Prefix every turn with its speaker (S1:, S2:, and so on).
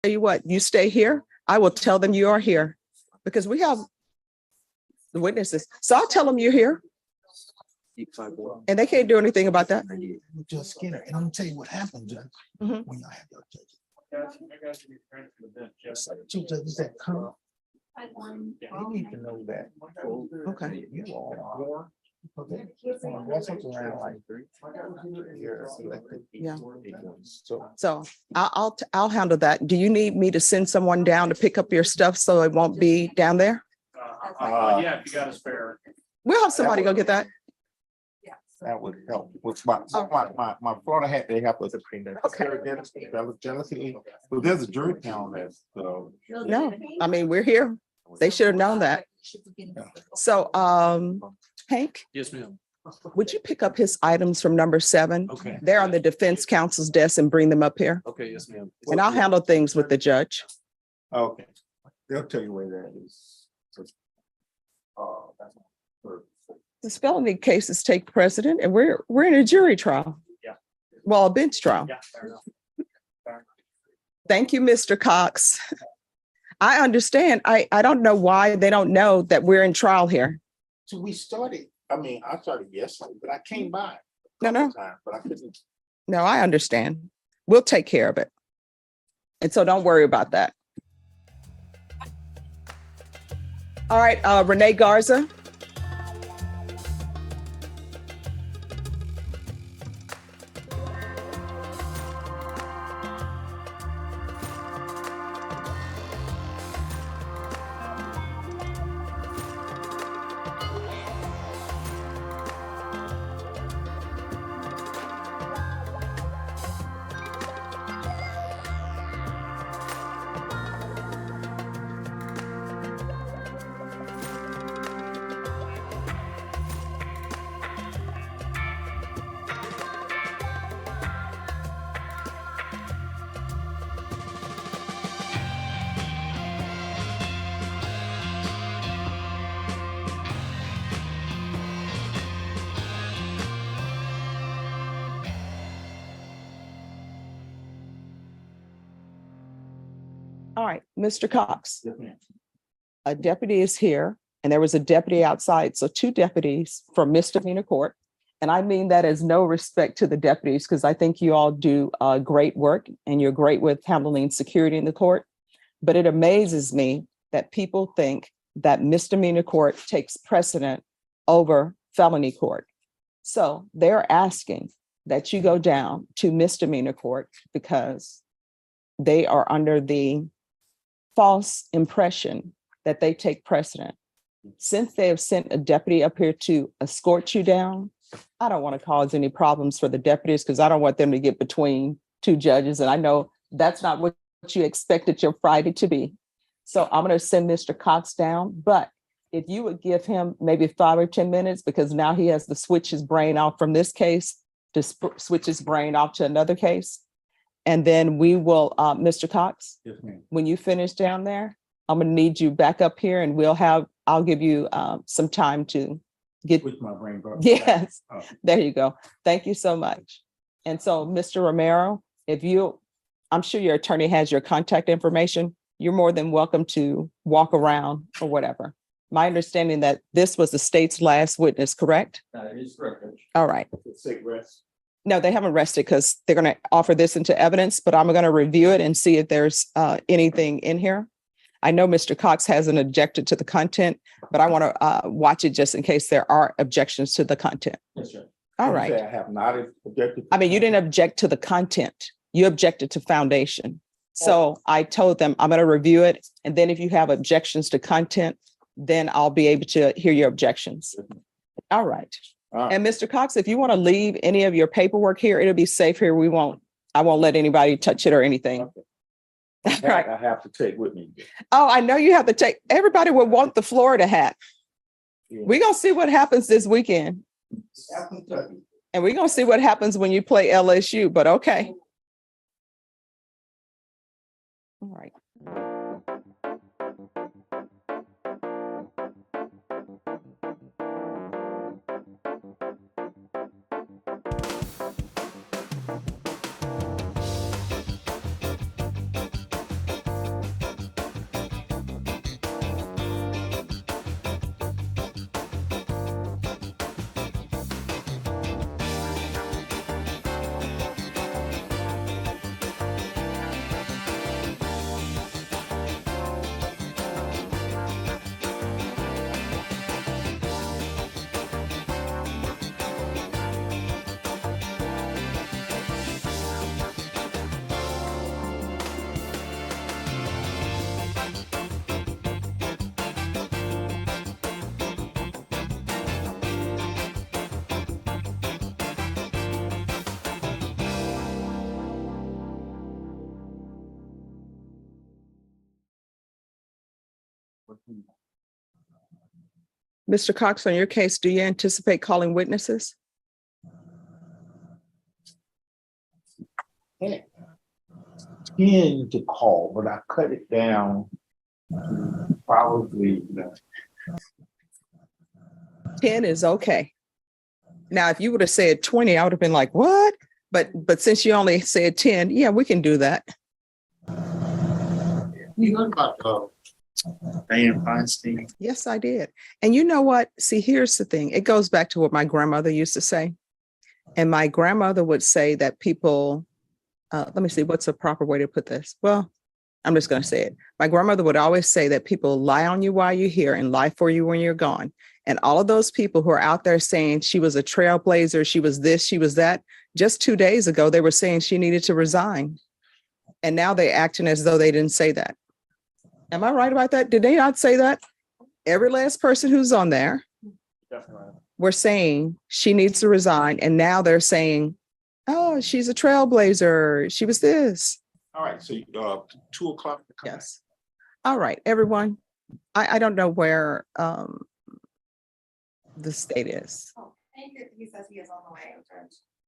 S1: Tell you what, you stay here. I will tell them you are here because we have the witnesses. So I'll tell them you're here and they can't do anything about that.
S2: Judge Skinner, and I'm gonna tell you what happened, Judge,
S1: Mhm.
S2: when y'all have your judges. Two judges that come, they need to know that.
S1: Okay.
S2: You all are. Okay. Wrestle around like you're elected.
S1: Yeah.
S2: So
S1: So I'll handle that. Do you need me to send someone down to pick up your stuff so it won't be down there?
S3: Yeah, if you got a spare.
S1: We'll have somebody go get that.
S2: that would help with my Florida hat, they help us to clean that.
S1: Okay.
S2: Jealousy, but there's a jury panel on that, so.
S1: No, I mean, we're here. They should have known that. So, Hank,
S3: Yes, ma'am.
S1: would you pick up his items from number 7?
S3: Okay.
S1: They're on the defense counsel's desk and bring them up here.
S3: Okay, yes, ma'am.
S1: And I'll handle things with the judge.
S2: Okay, they'll tell you where that is. That's for-
S1: The felony cases take precedent and we're in a jury trial.
S3: Yeah.
S1: Well, a bench trial.
S3: Yeah, fair enough.
S1: Thank you, Mr. Cox. I understand. I don't know why they don't know that we're in trial here.
S2: So we started, I started yesterday, but I came by. a
S1: No, no.
S2: couple times, But I couldn't.
S1: No, I understand. We'll take care of it. And so don't worry about that. All right, Renee Garza. All right, Mr. Cox,
S2: Yes, ma'am.
S1: a deputy is here and there was a deputy outside. So 2 deputies from misdemeanor court. And I mean that as no respect to the deputies, because I think you all do great work and you're great with handling security in the court. But it amazes me that people think that misdemeanor court takes precedent over felony court. So they're asking that you go down to misdemeanor court because they are under the false impression that they take precedent. Since they have sent a deputy up here to escort you down, I don't want to cause any problems for the deputies because I don't want them to get between 2 judges. And I know that's not what you expected your Friday to be. So I'm going to send Mr. Cox down. But if you would give him maybe 5 or 10 minutes, because now he has to switch his brain off from this case to switch his brain off to another case. And then we will, Mr. Cox,
S2: Yes, ma'am.
S1: when you finish down there, I'm going to need you back up here and I'll give you some time to get.
S2: With my brain. bro.
S1: Yes,
S2: Oh.
S1: there you go. Thank you so much. And so, Mr. Romero, I'm sure your attorney has your contact information. You're more than welcome to walk around or whatever. My understanding that this was the state's last witness, correct?
S3: That is correct.
S1: All right.
S2: Take rest.
S1: No, they haven't rested because they're going to offer this into evidence, but I'm going to review it and see if there's anything in here. I know Mr. Cox hasn't objected to the content, but I want to watch it just in case there are objections to the content.
S3: Yes, sir.
S1: All right.
S2: I have not objected.
S1: I mean, you didn't object to the content. You objected to foundation. So I told them I'm going to review it. And then if you have objections to content, then I'll be able to hear your objections. All right. And Mr. Cox, if you want to leave any of your paperwork here, it'll be safe here. I won't let anybody touch it or anything.
S2: Okay.
S1: All right.
S2: I have to take with me.
S1: Oh, I know you have to take, everybody would want the Florida hat.
S2: Yeah.
S1: We're going to see what happens this weekend. And we're going to see what happens when you play LSU, but okay. All right. Mr. Cox, on your case, do you anticipate calling witnesses?
S2: 10 to call, but I cut it down to probably
S1: 10 is okay. Now, if you would have said 20, I would have been like, what? But since you only said 10, yeah, we can do that.
S2: You heard about Dianne Feinstein?
S1: Yes, I did. And you know what? See, here's the thing. It goes back to what my grandmother used to say. And my grandmother would say that people, let me see, what's a proper way to put this? Well, I'm just going to say it. My grandmother would always say that people lie on you while you're here and lie for you when you're gone. And all of those people who are out there saying she was a trailblazer, she was this, she was that, just 2 days ago, they were saying she needed to resign. And now they're acting as though they didn't say that. Am I right about that? Did they not say that? Every last person who's on there
S3: Definitely.
S1: were saying she needs to resign. And now they're saying, oh, she's a trailblazer. She was this.
S2: All right, so 2 o'clock. to come back.
S1: Yes. All right, everyone. I don't know where the state is.
S4: Oh, he says he is on the way.